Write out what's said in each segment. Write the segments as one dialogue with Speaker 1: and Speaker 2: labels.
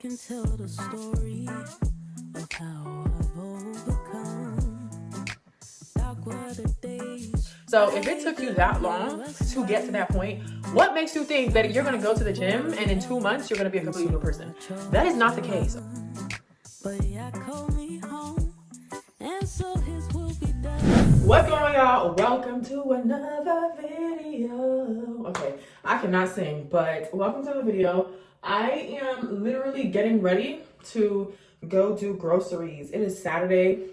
Speaker 1: can tell the story of how I've overcome. Back were the days.
Speaker 2: So if it took you that long to get to that point, what makes you think that you're going to go to the gym and in 2 months you're going to be a completely new person? That is not the case.
Speaker 1: But yeah, call me home, and so his will be done.
Speaker 2: What's going on, y'all? Welcome to another video. Okay, I cannot sing, but welcome to the video. I am literally getting ready to go do groceries. It is Saturday,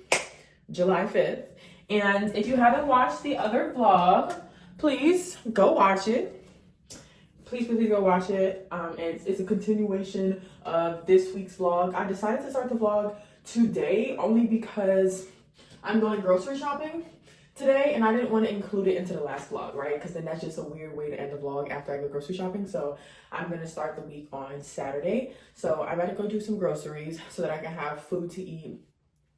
Speaker 2: July 5th. And if you haven't watched the other vlog, please go watch it. Please go watch it. It's a continuation of this week's vlog. I decided to start the vlog today only because I'm going grocery shopping today and I didn't want to include it into the last vlog, right? Because then that's just a weird way to end the vlog after I go grocery shopping. So I'm going to start the week on Saturday. So I'm about to go do some groceries so that I can have food to eat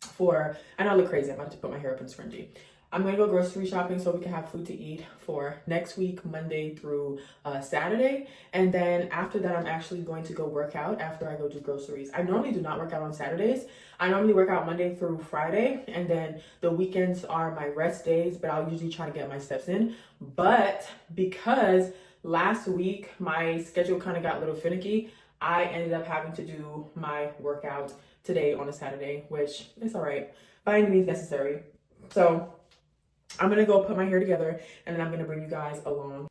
Speaker 2: for, I know I look crazy, I'm about to put my hair up in scrunchie. I'm gonna go grocery shopping so we can have food to eat for next week, Monday through Saturday. And then after that, I'm actually going to go work out after I go do groceries. I normally do not work out on Saturdays. I normally work out Monday through Friday, and then the weekends are my rest days, but I'll usually try to get my steps in. But because last week my schedule kind of got a little finicky, I ended up having to do my workout today on a Saturday, which is all right, by any means necessary. So I'm gonna go put my hair together and then I'm gonna bring you guys along.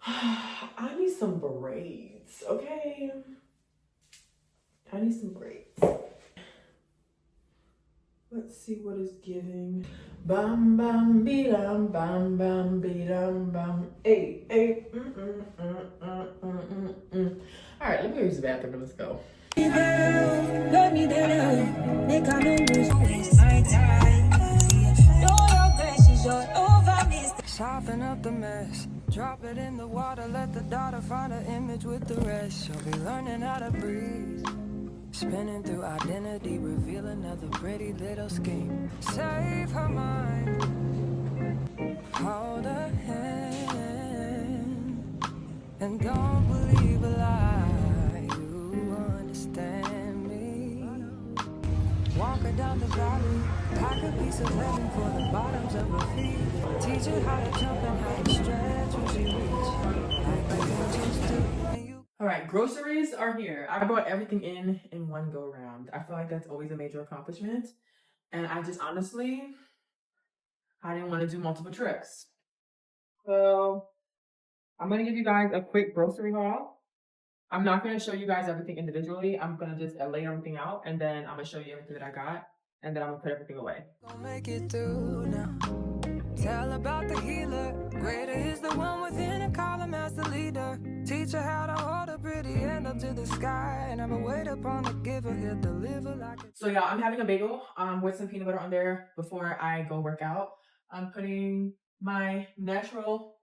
Speaker 2: I need some braids, okay? I need some braids. Let's see what is giving. Bam bam be-dum, bam bam be-dum, bam. Hey, hey, All right, let me go use the bathroom and let's go.
Speaker 3: Let me down, make I no lose waste my time. No regressions, you're over me. Soften up the mess, drop it in the water, let the daughter find an image with the rest. She'll be learning how to breathe, spinning through identity, reveal another pretty little scheme. Save her mind, hold her hand, and don't believe a lie. Walk her down the valley, pack a piece of heaven for the bottoms of her feet. Teach her how to jump and how to stretch when she reach. Like the angels do.
Speaker 2: All right, groceries are here. I brought everything in one go round. I feel like that's always a major accomplishment. And I just honestly, I didn't want to do multiple trips. So I'm going to give you guys a quick grocery haul. I'm not going to show you guys everything individually. I'm going to just lay everything out and then I'm going to show you everything that I got and then I'm going to put everything away.
Speaker 3: Gonna make it through now. Tell about the healer. Greater is the one within and call him as the leader. Teach her how to hold a pretty hand up to the sky and never wait upon the giver. He'll deliver like a...
Speaker 2: So y'all, I'm having a bagel with some peanut butter on there before I go work out. I'm putting my natural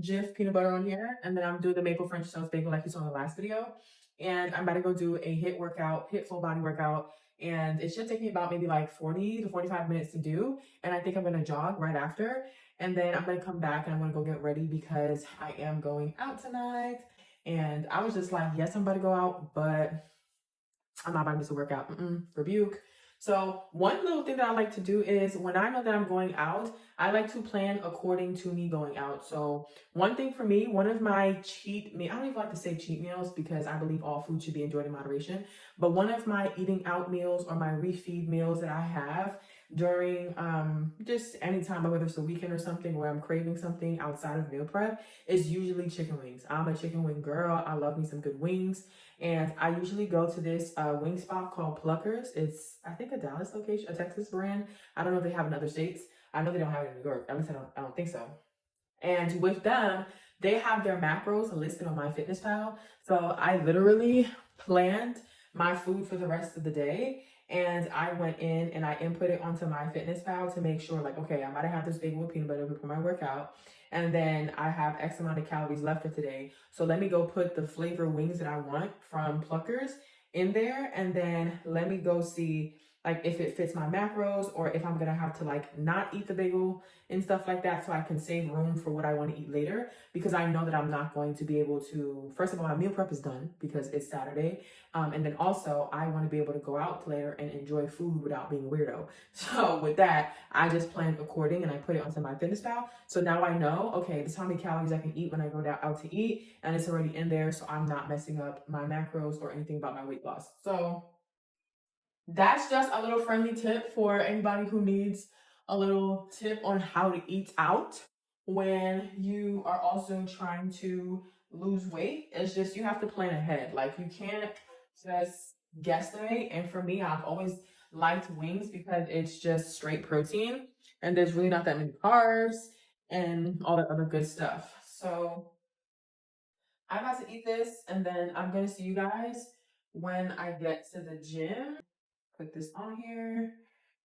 Speaker 2: Jif peanut butter on here, and then I'm doing the maple French toast bagel like you saw in the last video. And I'm about to go do a HIIT full body workout, and it should take me about maybe like 40 to 45 minutes to do. And I think I'm gonna jog right after, and then I'm gonna come back and I'm gonna go get ready because I am going out tonight. And I was just like, yes, I'm about to go out, but I'm not about to miss a workout. Rebuke. So one little thing that I like to do is when I know that I'm going out, I like to plan according to me going out. So one thing for me, one of my cheat meals, I don't even like to say cheat meals because I believe all food should be enjoyed in moderation. But one of my eating out meals or my refeed meals that I have during just any time, whether it's a weekend or something where I'm craving something outside of meal prep, is usually chicken wings. I'm a chicken wing girl. I love me some good wings. And I usually go to this wing spot called Pluckers. It's, I think, a Dallas location, a Texas brand. I don't know if they have in other states. I know they don't have it in New York. At least I don't think so. And with them, they have their macros listed on MyFitnessPal. So I literally planned my food for the rest of the day. And I went in and I input it onto MyFitnessPal to make sure, like, okay, I'm about to have this bagel with peanut butter before my workout. And then I have X amount of calories left for today. So let me go put the flavor wings that I want from Pluckers in there. And then let me go see like if it fits my macros or if I'm gonna have to like not eat the bagel and stuff like that, so I can save room for what I want to eat later, because I know that I'm not going to be able to, first of all, my meal prep is done because it's Saturday. And then also I want to be able to go out later and enjoy food without being a weirdo. So with that, I just planned according and I put it onto my fitness pal. So now I know, okay, this is how many calories I can eat when I go out to eat, and it's already in there, so I'm not messing up my macros or anything about my weight loss. So that's just a little friendly tip for anybody who needs a little tip on how to eat out when you are also trying to lose weight. It's just you have to plan ahead. Like you can't just guesstimate. And for me, I've always liked wings because it's just straight protein and there's really not that many carbs and all that other good stuff. So I'm about to eat this and then I'm gonna see you guys when I get to the gym. Put this on here,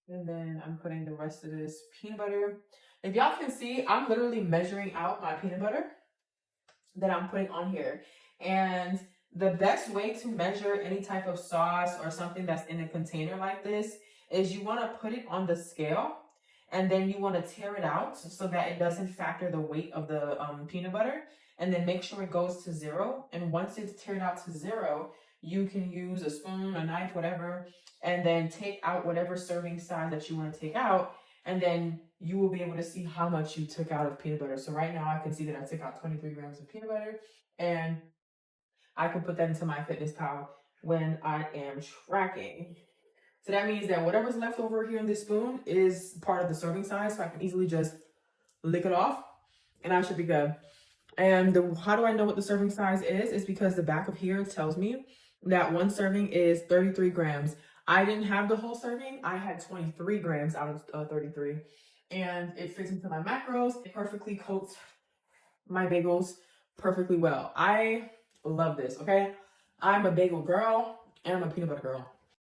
Speaker 2: and then I'm putting the rest of this peanut butter. If y'all can see, I'm literally measuring out my peanut butter that I'm putting on here. And the best way to measure any type of sauce or something that's in a container like this is you want to put it on the scale, and then you want to tear it out so that it doesn't factor the weight of the peanut butter, and then make sure it goes to 0. And once it's teared out to 0, you can use a spoon, a knife, whatever, and then take out whatever serving size that you want to take out, and then you will be able to see how much you took out of peanut butter. So right now I can see that I took out 23 grams of peanut butter, and I can put that into my fitness pal when I am tracking. So that means that whatever's left over here in this spoon is part of the serving size, so I can easily just lick it off and I should be good. And how do I know what the serving size is? It's because the back of here tells me that one serving is 33 grams. I didn't have the whole serving. I had 23 grams out of 33. And it fits into my macros. It perfectly coats my bagels perfectly well. I love this, okay? I'm a bagel girl and I'm a peanut butter girl.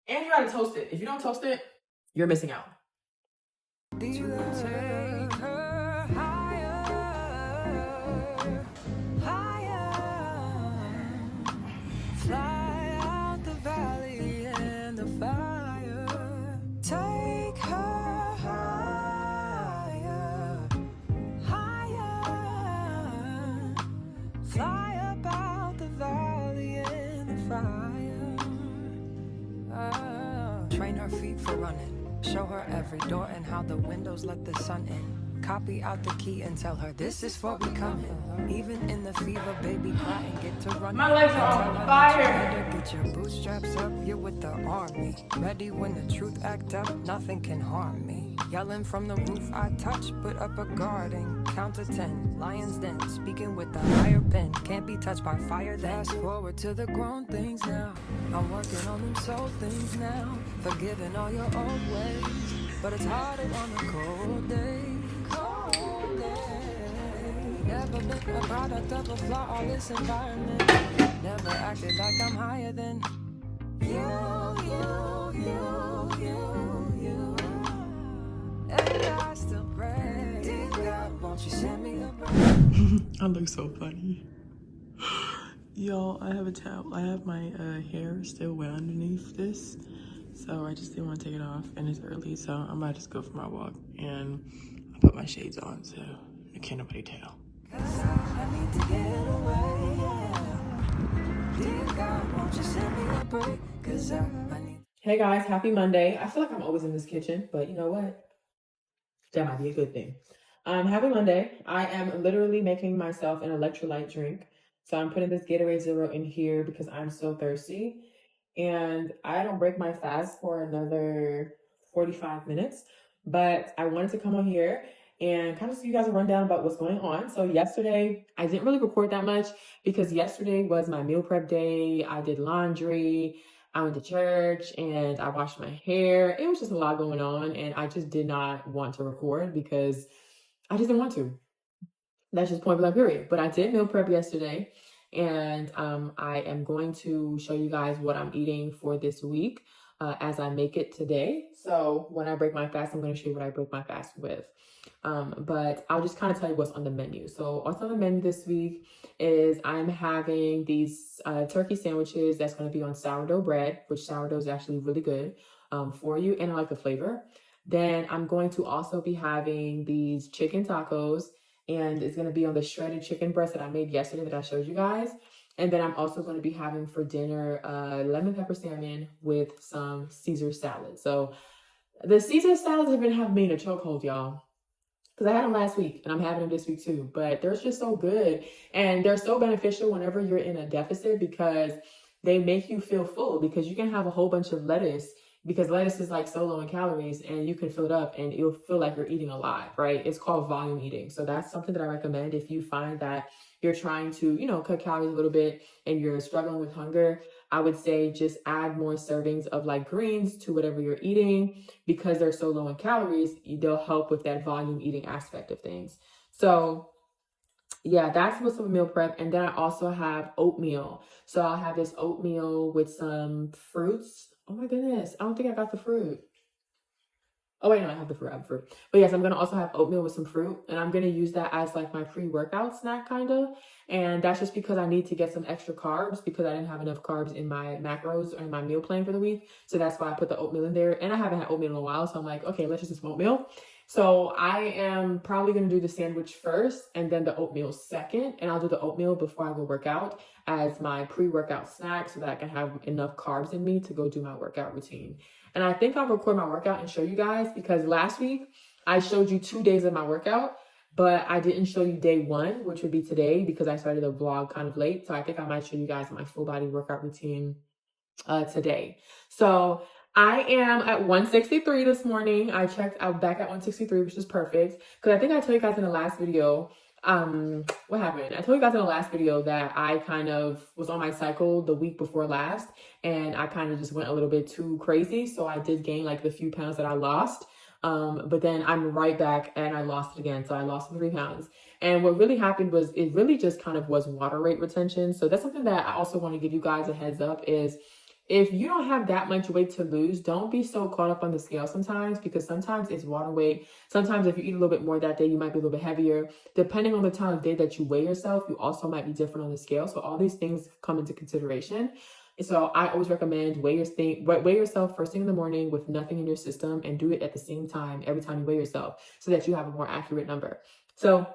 Speaker 2: And you gotta toast it. If you don't toast it, you're missing out.
Speaker 3: Take her higher, higher. Fly out the valley and the fire. Take her higher, higher. Fly about the valley and the fire. Train her feet for running. Show her every door and how the windows let the sun in. Copy out the key and tell her this is for becoming. Even in the fever, baby, cry and get to run.
Speaker 2: My legs are on fire.
Speaker 3: Get your bootstraps up, you're with the army. Ready when the truth act up, nothing can harm me. Yelling from the roof, I touch, put up a guarding. Count to 10, lions den, speaking with the higher pen. Can't be touched by fire, fast forward to the grown things now. I'm working on them soul things now. Forgiving all your old ways, but it's harder on a cold day. Cold day. Never been a product of a flawless environment. Never acted like I'm higher than you. And I still pray, dear God, won't you send me a break?
Speaker 2: I look so funny. Y'all, I have a towel. I have my hair still wet underneath this. So I just didn't want to take it off, and it's early, so I'm about to just go for my walk. And I put my shades on, so I can't nobody tell.
Speaker 3: I need to get away, yeah. Dear God, won't you send me a break? 'Cause I need.
Speaker 2: Hey guys, happy Monday. I feel like I'm always in this kitchen, but you know what? That might be a good thing. Happy Monday. I am literally making myself an electrolyte drink. So I'm putting this Gatorade Zero in here because I'm so thirsty. And I don't break my fast for another 45 minutes, but I wanted to come on here and kind of give you guys a rundown about what's going on. So yesterday, I didn't really record that much because yesterday was my meal prep day. I did laundry, I went to church, and I washed my hair. It was just a lot going on, and I just did not want to record because I just didn't want to. That's just point blank period. But I did meal prep yesterday, and I am going to show you guys what I'm eating for this week as I make it today. So when I break my fast, I'm going to show you what I break my fast with. But I'll just kind of tell you what's on the menu. So what's on the menu this week is I'm having these turkey sandwiches that's going to be on sourdough bread, which sourdough is actually really good. for you, and I like the flavor. Then I'm going to also be having these chicken tacos, and it's going to be on the shredded chicken breast that I made yesterday that I showed you guys. And then I'm also going to be having for dinner lemon pepper salmon with some Caesar salad. So the Caesar salads have been having me in a chokehold, y'all. Because I had them last week and I'm having them this week too. But they're just so good. And they're so beneficial whenever you're in a deficit because they make you feel full, because you can have a whole bunch of lettuce, because lettuce is like so low in calories, and you can fill it up and you'll feel like you're eating a lot, right? It's called volume eating. So that's something that I recommend if you find that you're trying to, cut calories a little bit and you're struggling with hunger. I would say just add more servings of like greens to whatever you're eating, because they're so low in calories, they'll help with that volume eating aspect of things. So yeah, that's what's up with meal prep. And then I also have oatmeal. So I'll have this oatmeal with some fruits. Oh my goodness, I don't think I got the fruit. Oh wait, no, I have the fruit. But yes, I'm gonna also have oatmeal with some fruit, and I'm gonna use that as like my pre-workout snack kind of. And that's just because I need to get some extra carbs, because I didn't have enough carbs in my macros or in my meal plan for the week. So that's why I put the oatmeal in there. And I haven't had oatmeal in a while, so I'm like, okay, let's just do some oatmeal. So I am probably gonna do the sandwich first and then the oatmeal second. And I'll do the oatmeal before I go work out as my pre-workout snack, so that I can have enough carbs in me to go do my workout routine. And I think I'll record my workout and show you guys, because last week I showed you 2 days of my workout, but I didn't show you day 1, which would be today, because I started the vlog kind of late. So I think I might show you guys my full body workout routine today. So I am at 163 this morning. I checked out back at 163, which is perfect. Because I think I told you guys in the last video, what happened? I told you guys in the last video that I kind of was on my cycle the week before last, and I kind of just went a little bit too crazy. So I did gain like the few pounds that I lost. But then I'm right back and I lost it again. So I lost 3 pounds. And what really happened was it really just kind of was water weight retention. So that's something that I also want to give you guys a heads up is, if you don't have that much weight to lose, don't be so caught up on the scale sometimes, because sometimes it's water weight. Sometimes if you eat a little bit more that day, you might be a little bit heavier. Depending on the time of day that you weigh yourself, you also might be different on the scale. So all these things come into consideration. So I always recommend weigh yourself first thing in the morning with nothing in your system, and do it at the same time every time you weigh yourself, so that you have a more accurate number. So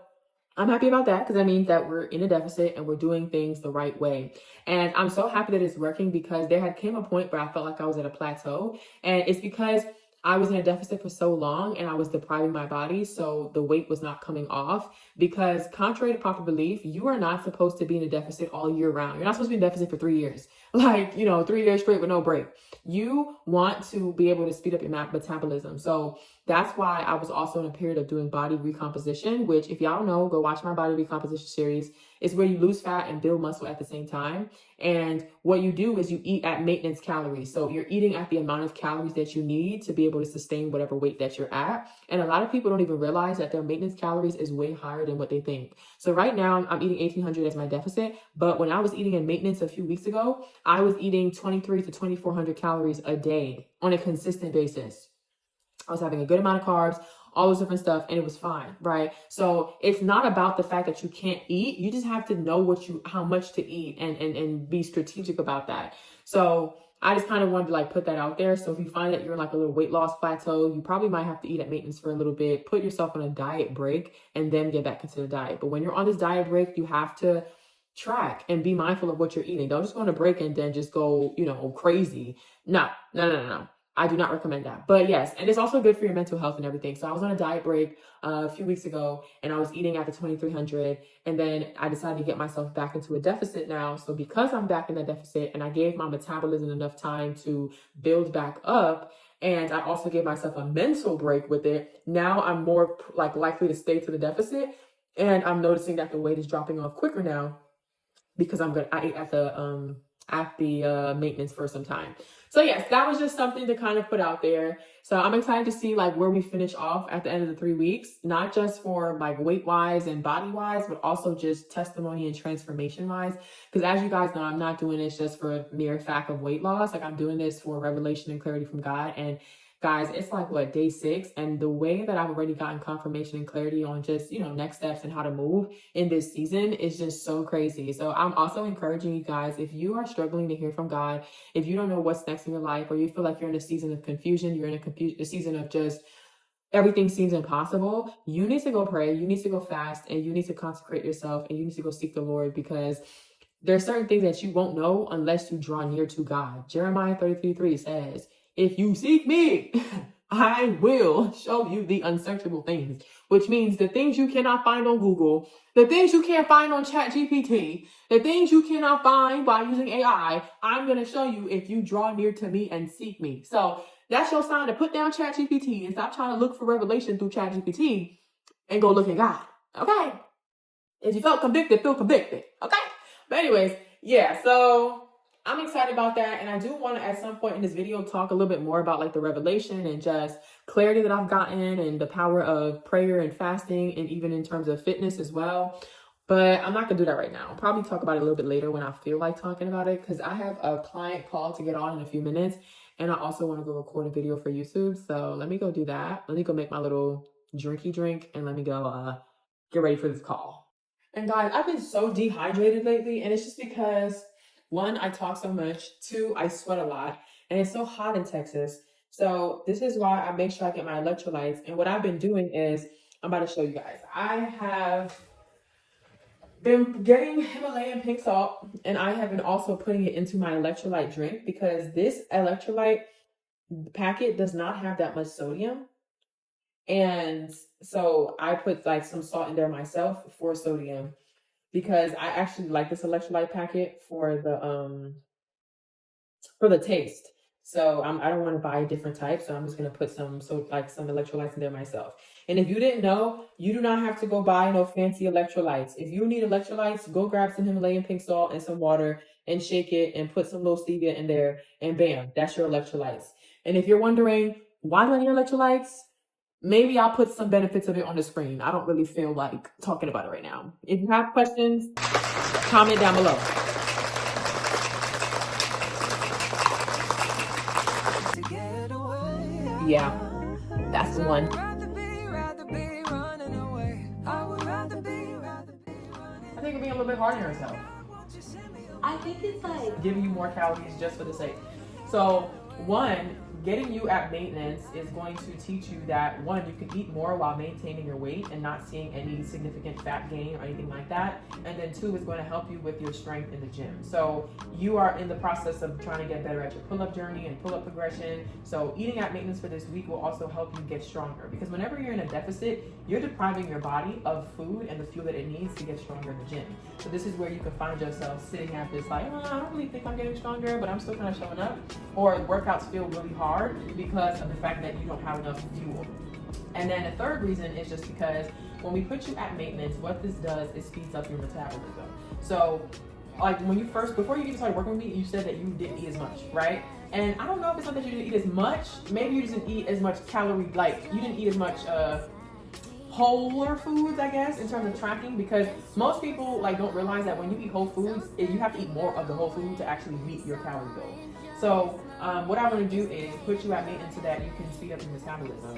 Speaker 2: I'm happy about that, because that means that we're in a deficit and we're doing things the right way. And I'm so happy that it's working, because there had came a point where I felt like I was at a plateau, and it's because I was in a deficit for so long and I was depriving my body, so the weight was not coming off. Because contrary to popular belief, you are not supposed to be in a deficit all year round. You're not supposed to be in a deficit for 3 years, like, 3 years straight with no break. You want to be able to speed up your metabolism. So that's why I was also in a period of doing body recomposition, which, if y'all know, go watch my body recomposition series. It's where you lose fat and build muscle at the same time. And what you do is you eat at maintenance calories. So you're eating at the amount of calories that you need to be able to sustain whatever weight that you're at. And a lot of people don't even realize that their maintenance calories is way higher than what they think. So right now I'm eating 1,800 as my deficit. But when I was eating in maintenance a few weeks ago, I was eating 2,300 to 2,400 calories a day on a consistent basis. I was having a good amount of carbs, all this different stuff, and it was fine, right? So it's not about the fact that you can't eat. You just have to know how much to eat and be strategic about that. So I just kind of wanted to like put that out there. So if you find that you're in like a little weight loss plateau, you probably might have to eat at maintenance for a little bit, put yourself on a diet break, and then get back into the diet. But when you're on this diet break, you have to track and be mindful of what you're eating. Don't just go on a break and then just go, crazy. No. I do not recommend that. But yes, and it's also good for your mental health and everything. So I was on a diet break a few weeks ago, and I was eating at the 2,300, and then I decided to get myself back into a deficit now. So because I'm back in that deficit, and I gave my metabolism enough time to build back up, and I also gave myself a mental break with it, now I'm more like likely to stay to the deficit, and I'm noticing that the weight is dropping off quicker now, because I ate at the maintenance for some time. So yes, that was just something to kind of put out there. So I'm excited to see like where we finish off at the end of the 3 weeks, not just for like weight wise and body wise, but also just testimony and transformation wise. Because as you guys know, I'm not doing this just for a mere fact of weight loss. Like, I'm doing this for revelation and clarity from God. And guys, it's like what, day 6, and the way that I've already gotten confirmation and clarity on just, you know, next steps and how to move in this season is just so crazy. So I'm also encouraging you guys, if you are struggling to hear from God, if you don't know what's next in your life, or you feel like you're in a season of confusion, you're in a season of just everything seems impossible, you need to go pray, you need to go fast, and you need to consecrate yourself, and you need to go seek the Lord, because there are certain things that you won't know unless you draw near to God. Jeremiah 33:3 says, if you seek me, I will show you the unsearchable things, which means the things you cannot find on Google, the things you can't find on ChatGPT, the things you cannot find by using AI, I'm going to show you if you draw near to me and seek me. So that's your sign to put down ChatGPT and stop trying to look for revelation through ChatGPT and go look at God. Okay? If you felt convicted, feel convicted. Okay? But anyways, yeah, so I'm excited about that. And I do want to, at some point in this video, talk a little bit more about like the revelation and just clarity that I've gotten and the power of prayer and fasting, and even in terms of fitness as well. But I'm not going to do that right now. I'll probably talk about it a little bit later when I feel like talking about it, because I have a client call to get on in a few minutes. And I also want to go record a video for YouTube. So let me go do that. Let me go make my little drinky drink, and let me go get ready for this call. And guys, I've been so dehydrated lately, and it's just because, 1, I talk so much, 2, I sweat a lot, and it's so hot in Texas. So this is why I make sure I get my electrolytes. And what I've been doing is, I'm about to show you guys. I have been getting Himalayan pink salt, and I have been also putting it into my electrolyte drink, because this electrolyte packet does not have that much sodium. And so I put like some salt in there myself for sodium, because I actually like this electrolyte packet for the taste. So I don't want to buy a different type, so I'm just gonna put some electrolytes in there myself. And if you didn't know, you do not have to go buy no fancy electrolytes. If you need electrolytes, go grab some Himalayan pink salt and some water and shake it and put some little stevia in there, and bam, that's your electrolytes. And if you're wondering, why do I need electrolytes? Maybe I'll put some benefits of it on the screen. I don't really feel like talking about it right now. If you have questions, comment down below. Yeah, that's the one. I think it'd be a little bit hard on yourself.
Speaker 4: I think it's like
Speaker 2: Giving you more calories just for the sake. So 1, getting you at maintenance is going to teach you that, 1, you can eat more while maintaining your weight and not seeing any significant fat gain or anything like that. And then 2, is going to help you with your strength in the gym. So you are in the process of trying to get better at your pull-up journey and pull-up progression. So eating at maintenance for this week will also help you get stronger, because whenever you're in a deficit, you're depriving your body of food and the fuel that it needs to get stronger in the gym. So this is where you can find yourself sitting at this like, oh, I don't really think I'm getting stronger, but I'm still kind of showing up. Or workouts feel really hard because of the fact that you don't have enough fuel. And then the third reason is just because when we put you at maintenance, what this does is speeds up your metabolism. So like when you before you even started working with me, you said that you didn't eat as much, right? And I don't know if it's not that you didn't eat as much. Maybe you just didn't eat as much calorie, like you didn't eat as much wholer foods, I guess, in terms of tracking, because most people like don't realize that when you eat whole foods, you have to eat more of the whole food to actually meet your calorie goal. So what I want to do is put you at maintenance so that you can speed up your metabolism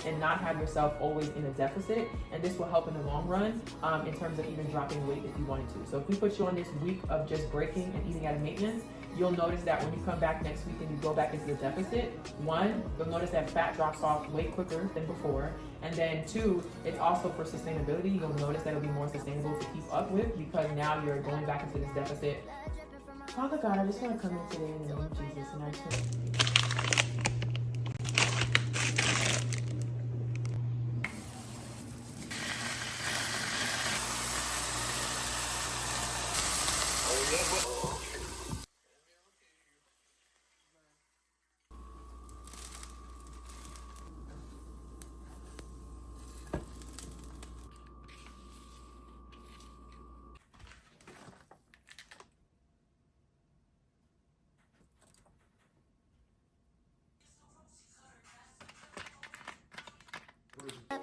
Speaker 2: and not have yourself always in a deficit. And this will help in the long run in terms of even dropping weight if you wanted to. So if we put you on this week of just breaking and eating at a maintenance, you'll notice that when you come back next week and you go back into the deficit, 1, you'll notice that fat drops off way quicker than before. And then 2, it's also for sustainability. You'll notice that it'll be more sustainable to keep up with, because now you're going back into this deficit. Father God, I just want to come in today in the name of Jesus, and I just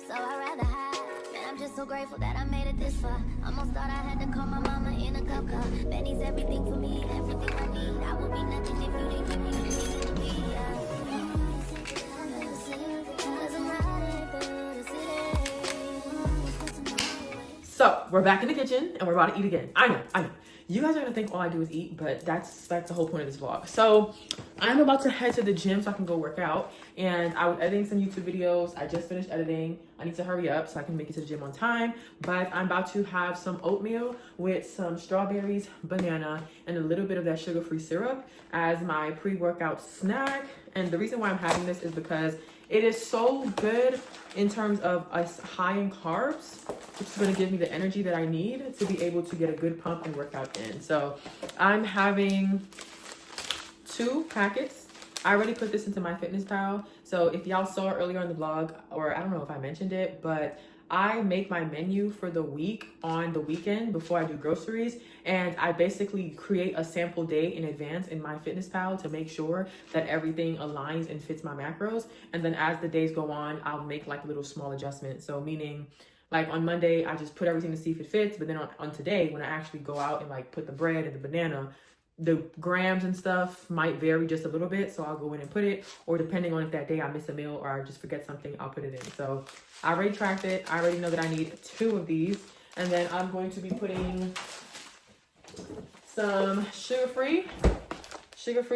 Speaker 5: So I'd rather hide. Man, I'm just so grateful that I made it this far. Almost thought I had to call my mama in a cup car. Betty's everything for me, everything I need. I would be nothing if you didn't give me the reason to be.
Speaker 2: So we're back in the kitchen and we're about to eat again. I know. You guys are gonna think all I do is eat, but that's like the whole point of this vlog. So I'm about to head to the gym so I can go work out. And I was editing some YouTube videos. I just finished editing. I need to hurry up so I can make it to the gym on time. But I'm about to have some oatmeal with some strawberries, banana, and a little bit of that sugar-free syrup as my pre-workout snack. And the reason why I'm having this is because it is so good in terms of us high in carbs, which is going to give me the energy that I need to be able to get a good pump and workout in. So I'm having 2 packets. I already put this into MyFitnessPal. So if y'all saw earlier on the vlog, or I don't know if I mentioned it, but I make my menu for the week on the weekend before I do groceries. And I basically create a sample day in advance in MyFitnessPal to make sure that everything aligns and fits my macros. And then as the days go on, I'll make like little small adjustments. So meaning like on Monday, I just put everything to see if it fits. But then on today, when I actually go out and like put the bread and the banana, the grams and stuff might vary just a little bit. So I'll go in and put it, or depending on if that day I miss a meal or I just forget something, I'll put it in. So I already tracked it. I already know that I need 2 of these. And then I'm going to be putting some sugar-free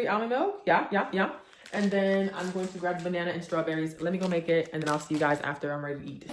Speaker 2: almond milk. Yeah. And then I'm going to grab the banana and strawberries. Let me go make it, and then I'll see you guys after I'm ready to eat.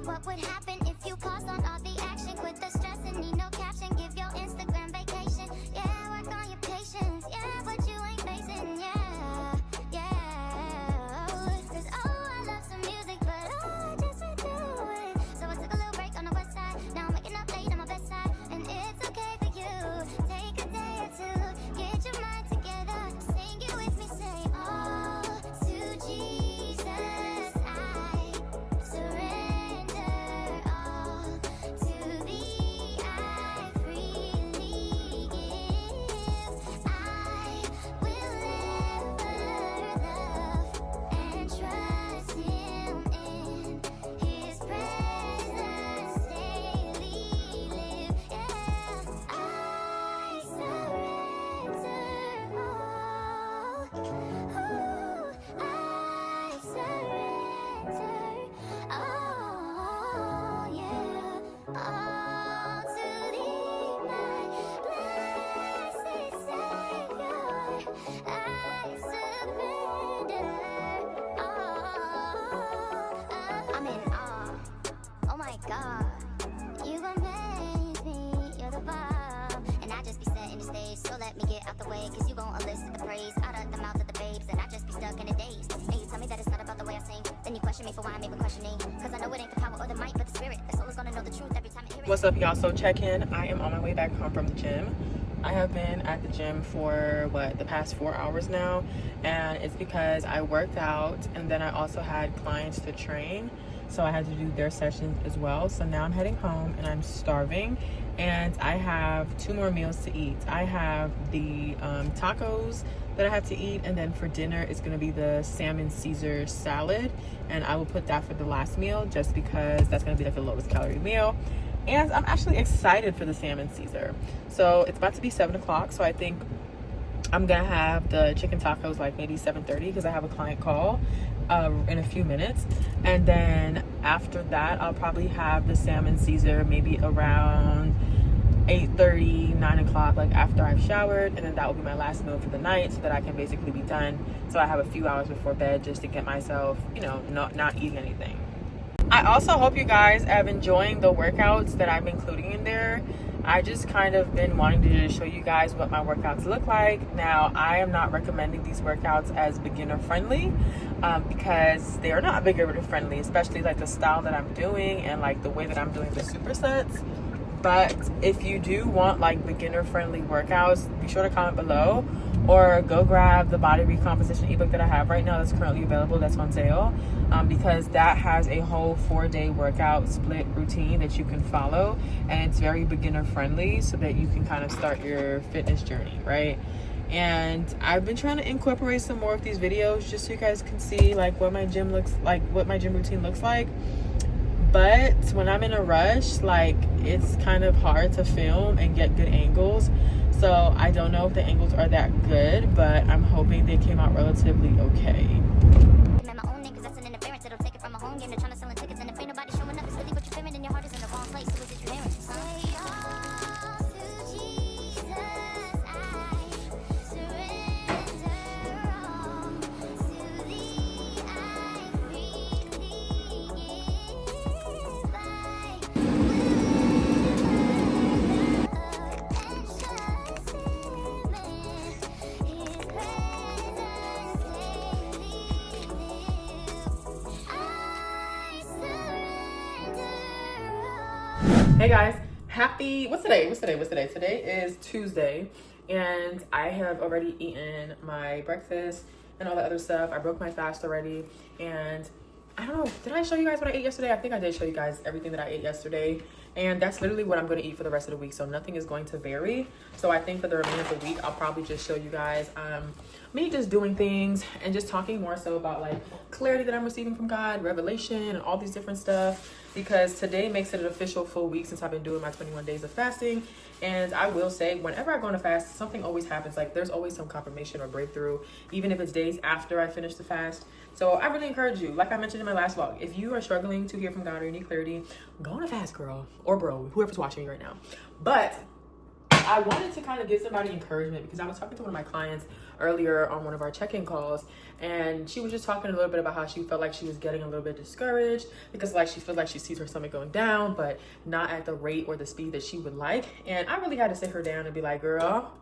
Speaker 5: What would happen if you paused on all the action? Quit the stress and need no caption. Give your Instagram vacation. Yeah, work on your patience. Yeah, but you ain't facing. Yeah. Cause I love some music, but I just can't do it. So I took a little break on the west side. Now I'm waking up late on my best side. And it's okay for you. Take a day or 2. Get your mind together. Sing it with me. Say all to Jesus. God, you amaze me, you're the bomb. And I just be setting the stage, so let me get out the way. Cause you gon' elicit the praise out of the mouth of the babes. And I just be stuck in a daze. And you tell me that it's not about the way I sing. Then you question me for why I'm even questioning. Cause I know it ain't the power or the might, but the spirit. The soul is gonna know the truth every time it hears it.
Speaker 2: What's up, y'all? So check in. I am on my way back home from the gym. I have been at the gym for the past 4 hours now. And it's because I worked out and then I also had clients to train. So I had to do their sessions as well. So now I'm heading home and I'm starving, and I have 2 more meals to eat. I have the tacos that I have to eat, and then for dinner it's going to be the salmon Caesar salad, and I will put that for the last meal just because that's going to be like the lowest calorie meal. And I'm actually excited for the salmon Caesar. So it's about to be 7 o'clock, so I think I'm gonna have the chicken tacos like maybe 7:30 because I have a client call in a few minutes. And then after that, I'll probably have the salmon Caesar maybe around 8:30, 9 o'clock, like after I've showered, and then that will be my last meal for the night so that I can basically be done. So I have a few hours before bed just to get myself, you know, not eating anything. I also hope you guys have enjoying the workouts that I'm including in there. I just kind of been wanting to show you guys what my workouts look like. Now, I am not recommending these workouts as beginner friendly because they are not beginner friendly, especially like the style that I'm doing and like the way that I'm doing the supersets. But if you do want like beginner friendly workouts, be sure to comment below or go grab the body recomposition ebook that I have right now that's currently available, that's on sale, because that has a whole 4-day workout split routine that you can follow, and it's very beginner friendly so that you can kind of start your fitness journey, right? And I've been trying to incorporate some more of these videos just so you guys can see like what my gym looks like, what my gym routine looks like. But when I'm in a rush, like it's kind of hard to film and get good angles. So I don't know if the angles are that good, but I'm hoping they came out relatively okay. Hey guys, what's today? Today is Tuesday, and I have already eaten my breakfast and all the other stuff. I broke my fast already, and I don't know, did I show you guys what I ate yesterday? I think I did show you guys everything that I ate yesterday, and that's literally what I'm going to eat for the rest of the week, so nothing is going to vary. So I think for the remainder of the week, I'll probably just show you guys me just doing things and just talking more so about like clarity that I'm receiving from God, revelation, and all these different stuff, because today makes it an official full week since I've been doing my 21 days of fasting. And I will say, whenever I go on a fast, something always happens. Like there's always some confirmation or breakthrough, even if it's days after I finish the fast. So I really encourage you, like I mentioned in my last vlog, if you are struggling to hear from God or you need clarity, go on a fast, girl or bro, whoever's watching me right now. But I wanted to kind of give somebody encouragement because I was talking to one of my clients earlier on one of our check-in calls, and she was just talking a little bit about how she felt like she was getting a little bit discouraged because like she feels like she sees her stomach going down, but not at the rate or the speed that she would like. And I really had to sit her down and be like, girl.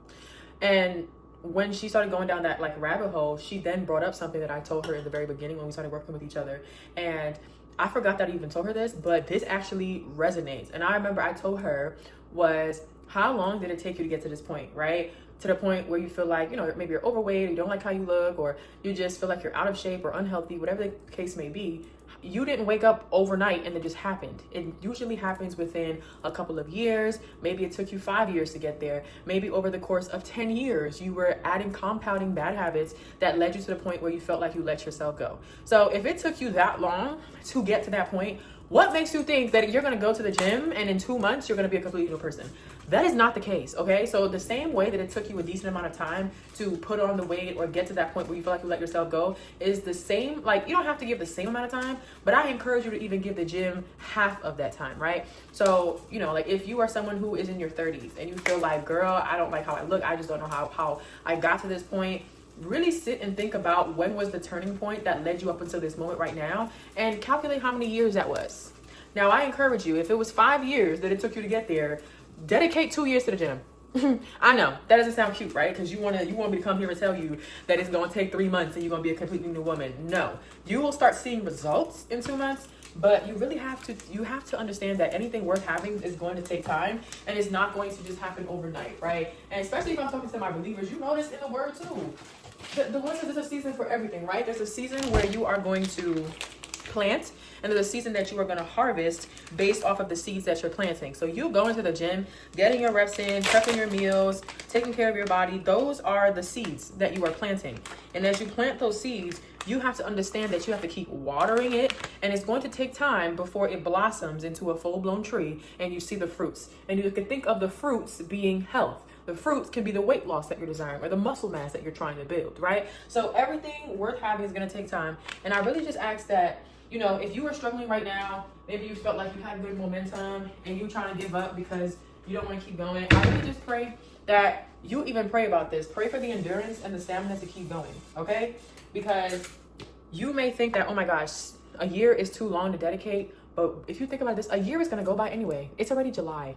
Speaker 2: And when she started going down that like rabbit hole, she then brought up something that I told her in the very beginning when we started working with each other. And I forgot that I even told her this, but this actually resonates. And I remember I told her was, how long did it take you to get to this point, right? To the point where you feel like, you know, maybe you're overweight, or you don't like how you look, or you just feel like you're out of shape or unhealthy, whatever the case may be. You didn't wake up overnight and it just happened. It usually happens within a couple of years. Maybe it took you 5 years to get there. Maybe over the course of 10 years, you were adding compounding bad habits that led you to the point where you felt like you let yourself go. So if it took you that long to get to that point, what makes you think that you're going to go to the gym and in 2 months you're going to be a completely new person? That is not the case, okay? So the same way that it took you a decent amount of time to put on the weight or get to that point where you feel like you let yourself go is the same. Like, you don't have to give the same amount of time, but I encourage you to even give the gym half of that time, right? So, you know, like if you are someone who is in your 30s and you feel like, girl, I don't like how I look, I just don't know how I got to this point, really sit and think about when was the turning point that led you up until this moment right now, and calculate how many years that was. Now, I encourage you, if it was 5 years that it took you to get there, dedicate 2 years to the gym. I know that doesn't sound cute, right? Because you want me to come here and tell you that it's going to take 3 months and you're going to be a completely new woman. No, you will start seeing results in 2 months, but you really have to understand that anything worth having is going to take time, and it's not going to just happen overnight, right? And especially if I'm talking to my believers, you know this in the word too. The Lord says there's a season for everything, right? There's a season where you are going to plant, and there's a season that you are going to harvest based off of the seeds that you're planting. So you go into the gym, getting your reps in, prepping your meals, taking care of your body. Those are the seeds that you are planting. And as you plant those seeds, you have to understand that you have to keep watering it, and it's going to take time before it blossoms into a full-blown tree and you see the fruits. And you can think of the fruits being health. The fruits can be the weight loss that you're desiring or the muscle mass that you're trying to build, right? So everything worth having is going to take time. And I really just ask that, you know, if you are struggling right now, maybe you felt like you had good momentum and you're trying to give up because you don't want to keep going, I really just pray that you even pray about this. Pray for the endurance and the stamina to keep going, okay? Because you may think that, oh my gosh, a year is too long to dedicate. But if you think about this, a year is going to go by anyway. It's already July.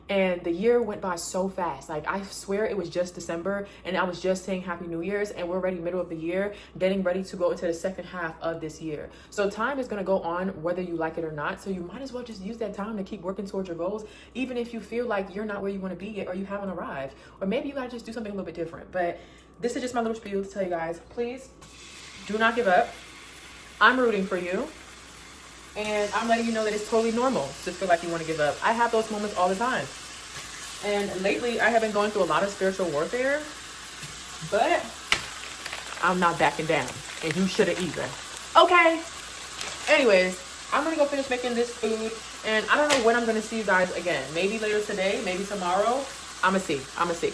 Speaker 2: And the year went by so fast. Like, I swear it was just December and I was just saying Happy New Year's, and we're already middle of the year, getting ready to go into the second half of this year. So time is going to go on whether you like it or not. So you might as well just use that time to keep working towards your goals, even if you feel like you're not where you want to be yet, or you haven't arrived, or maybe you got to just do something a little bit different. But this is just my little spiel to tell you guys, please do not give up. I'm rooting for you. And I'm letting you know that it's totally normal to feel like you want to give up. I have those moments all the time. And lately, I have been going through a lot of spiritual warfare. But I'm not backing down. And you shouldn't either. Okay. Anyways, I'm going to go finish making this food. And I don't know when I'm going to see you guys again. Maybe later today. Maybe tomorrow. I'm going to see.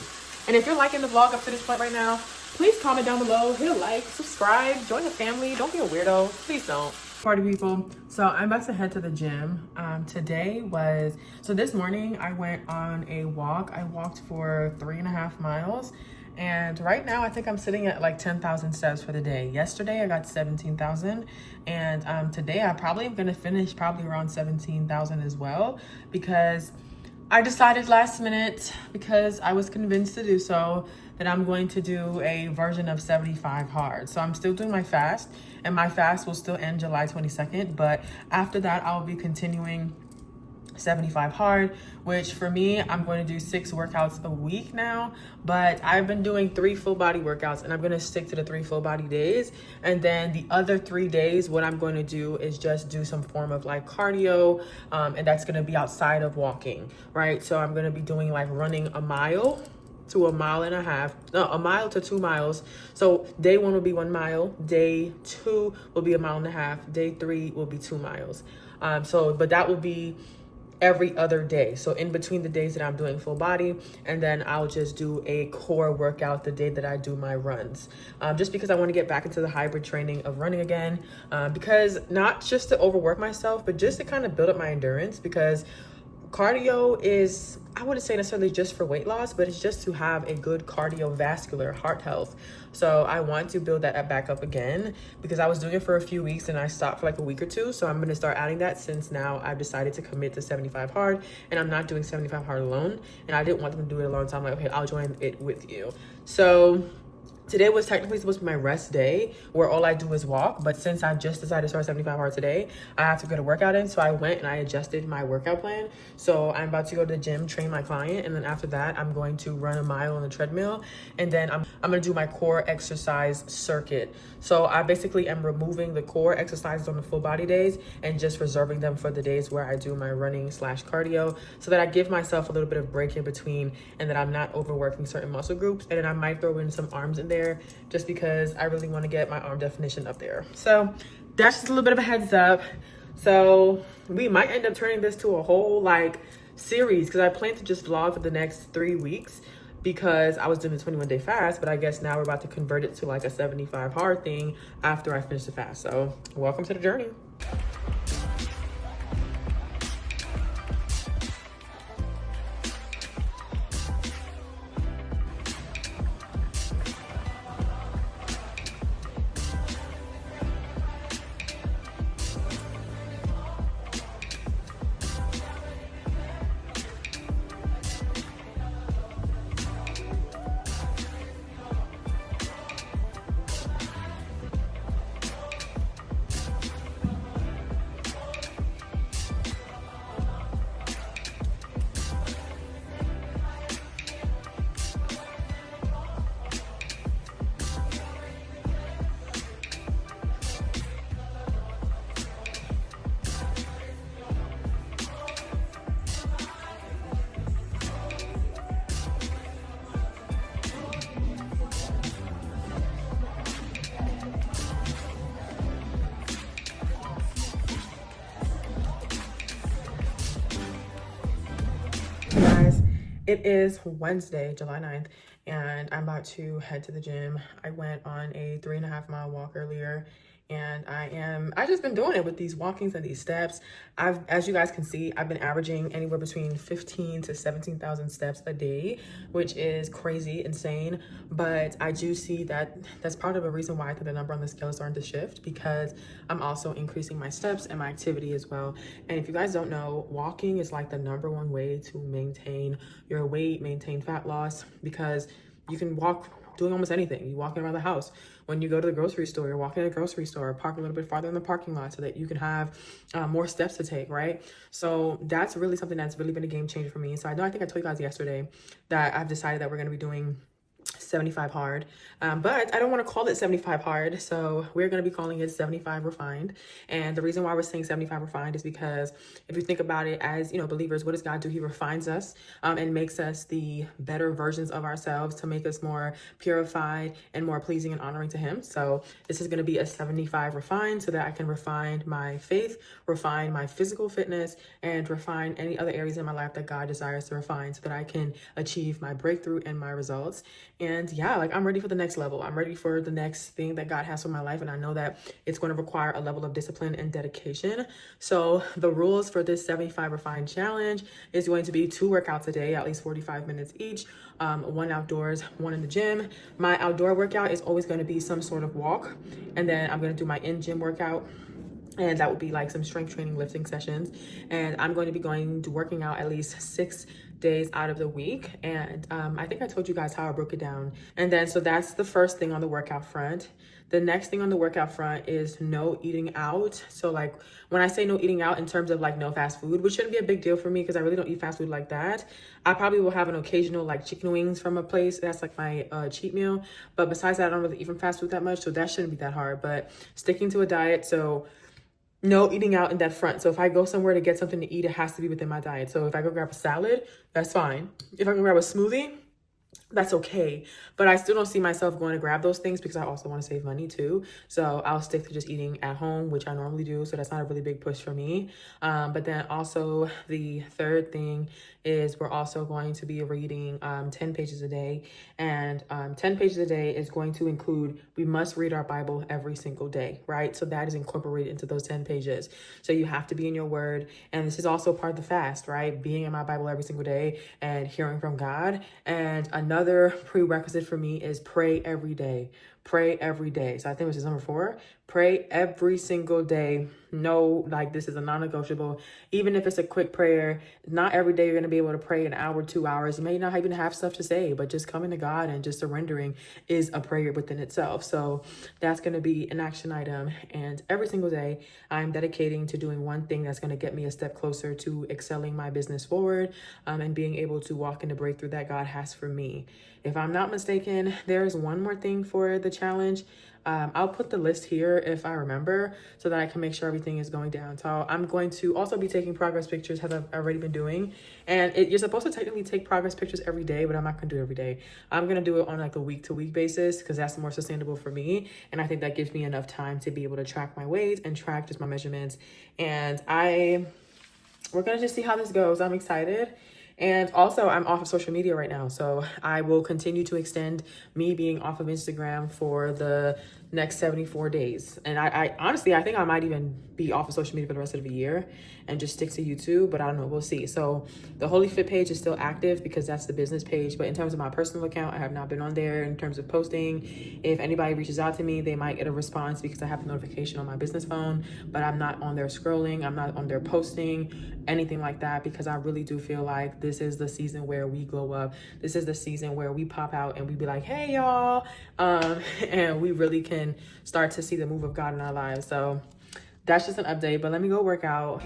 Speaker 2: And if you're liking the vlog up to this point right now, please comment down below. Hit a like. Subscribe. Join the family. Don't be a weirdo. Please don't. Party people, so I'm about to head to the gym. So this morning I went on a walk. I walked for 3.5 miles, and right now I think I'm sitting at like 10,000 steps for the day. Yesterday I got 17,000, and today I probably am gonna finish probably around 17,000 as well, because I decided last minute, because I was convinced to do so, that I'm going to do a version of 75 hard. So I'm still doing my fast, and my fast will still end July 22nd. But after that, I'll be continuing 75 hard, which for me, I'm going to do 6 workouts a week now. But I've been doing 3 full body workouts, and I'm going to stick to the 3 full body days. And then the other 3 days, what I'm going to do is just do some form of like cardio, and that's going to be outside of walking, right? So I'm going to be doing like running a mile to 1.5 miles, no, 1 mile to 2 miles. So day 1 will be 1 mile, day 2 will be 1.5 miles, day 3 will be 2 miles. But that will be every other day. So in between the days that I'm doing full body, and then I'll just do a core workout the day that I do my runs. Just because I want to get back into the hybrid training of running again, because not just to overwork myself, but just to kind of build up my endurance, because cardio is, I wouldn't say necessarily just for weight loss, but it's just to have a good cardiovascular heart health. So I want to build that back up again, because I was doing it for a few weeks and I stopped for like a week or 2. So I'm going to start adding that, since now I've decided to commit to 75 hard, and I'm not doing 75 hard alone. And I didn't want them to do it alone. So I'm like, okay, I'll join it with you. So today was technically supposed to be my rest day, where all I do is walk. But since I just decided to start 75 hard today, I have to get a workout in. So I went and I adjusted my workout plan. So I'm about to go to the gym, train my client. And then after that, I'm going to run a mile on the treadmill. And then I'm going to do my core exercise circuit. So I basically am removing the core exercises on the full body days and just reserving them for the days where I do my running / cardio, so that I give myself a little bit of break in between, and that I'm not overworking certain muscle groups. And then I might throw in some arms in there, just because I really want to get my arm definition up there. So that's just a little bit of a heads up. So we might end up turning this to a whole like series, because I plan to just vlog for the next 3 weeks, because I was doing the 21-day fast, but I guess now we're about to convert it to like a 75 hard thing after I finish the fast. So welcome to the journey. Guys, it is Wednesday, July 9th, and I'm about to head to the gym. I went on a 3.5 mile walk earlier, and I just been doing it with these walkings and these steps. As you guys can see, I've been averaging anywhere between 15 to 17,000 steps a day, which is crazy, insane. But I do see that that's part of the reason why I think the number on the scale is starting to shift, because I'm also increasing my steps and my activity as well. And if you guys don't know, walking is like the #1 way to maintain your weight, maintain fat loss, because you can walk doing almost anything. You walking around the house. When you go to the grocery store, you're walking to the grocery store, park a little bit farther in the parking lot so that you can have more steps to take, right? So that's really something that's really been a game changer for me. So I think I told you guys yesterday that I've decided that we're going to be doing 75 hard, but I don't want to call it 75 hard, so we're going to be calling it 75 refined. And the reason why we're saying 75 refined is because if you think about it, as you know, believers, what does God do? He refines us and makes us the better versions of ourselves to make us more purified and more pleasing and honoring to him. So this is going to be a 75 refined, so that I can refine my faith, refine my physical fitness, and refine any other areas in my life that God desires to refine, so that I can achieve my breakthrough and my results. And yeah, like I'm ready for the next level. I'm ready for the next thing that God has for my life. And I know that it's going to require a level of discipline and dedication. So the rules for this 75 Refined Challenge is going to be 2 workouts a day, at least 45 minutes each. 1 outdoors, 1 in the gym. My outdoor workout is always going to be some sort of walk. And then I'm going to do my in-gym workout. And that would be like some strength training lifting sessions. And I'm going to be going to working out at least 6 days out of the week. And I think I told you guys how I broke it down. And then, so that's the first thing on the workout front. The next thing on the workout front is no eating out. So like when I say no eating out in terms of like no fast food, which shouldn't be a big deal for me because I really don't eat fast food like that. I probably will have an occasional like chicken wings from a place. That's like my cheat meal. But besides that, I don't really eat from fast food that much. So that shouldn't be that hard, but sticking to a diet. So no eating out in that front. So if I go somewhere to get something to eat, it has to be within my diet. So if I go grab a salad, that's fine. If I go grab a smoothie, that's okay. But I still don't see myself going to grab those things because I also want to save money too. So I'll stick to just eating at home, which I normally do. So that's not a really big push for me. But then also the third thing is we're also going to be reading 10 pages a day. And 10 pages a day is going to include, we must read our Bible every single day, right? So that is incorporated into those 10 pages. So you have to be in your word. And this is also part of the fast, right? Being in my Bible every single day and hearing from God. And another prerequisite for me is pray every day. Pray every day. So I think this is number 4. Pray every single day. No, like this is a non-negotiable. Even if it's a quick prayer, not every day you're going to be able to pray an hour, 2 hours. You may not even have stuff to say, but just coming to God and just surrendering is a prayer within itself. So that's going to be an action item. And every single day I'm dedicating to doing one thing that's going to get me a step closer to excelling my business forward and being able to walk in the breakthrough that God has for me. If I'm not mistaken, there's one more thing for the challenge. I'll put the list here if I remember so that I can make sure everything is going down. So I'm going to also be taking progress pictures, as I've already been doing. And you're supposed to technically take progress pictures every day, but I'm not going to do it every day. I'm going to do it on like a week-to-week basis because that's more sustainable for me. And I think that gives me enough time to be able to track my weight and track just my measurements. And we're going to just see how this goes. I'm excited. And also I'm off of social media right now. So I will continue to extend me being off of Instagram for the next 74 days. And I honestly, I think I might even be off of social media for the rest of the year and just stick to YouTube, but I don't know, we'll see. So the Holy Fit page is still active because that's the business page. But in terms of my personal account, I have not been on there in terms of posting. If anybody reaches out to me, they might get a response because I have the notification on my business phone, but I'm not on there scrolling. I'm not on there posting anything like that because I really do feel like this is the season where we glow up. This is the season where we pop out and we be like, hey y'all, and we really can start to see the move of God in our lives. So that's just an update, but let me go work out.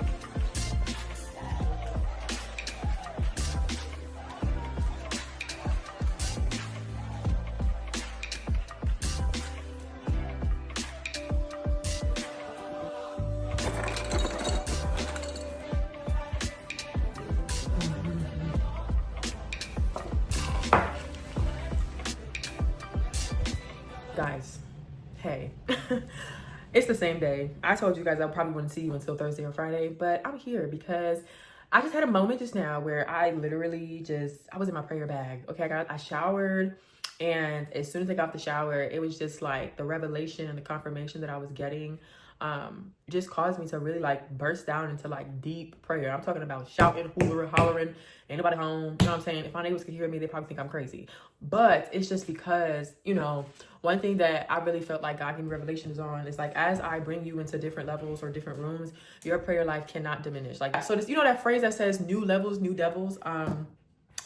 Speaker 2: Guys, hey, it's the same day. I told you guys I probably wouldn't see you until Thursday or Friday, but I'm here because I just had a moment just now where I literally I was in my prayer bag. Okay, I showered, And as soon as I got the shower, it was just like the revelation and the confirmation that I was getting just caused me to really like burst down into like deep prayer. I'm talking about shouting, hollering, ain't nobody home. You know what I'm saying? If my neighbors could hear me, they probably think I'm crazy. But it's just because, you know, one thing that I really felt like God gave me revelations on is like, as I bring you into different levels or different rooms, your prayer life cannot diminish. Like, so this, you know, that phrase that says new levels, new devils,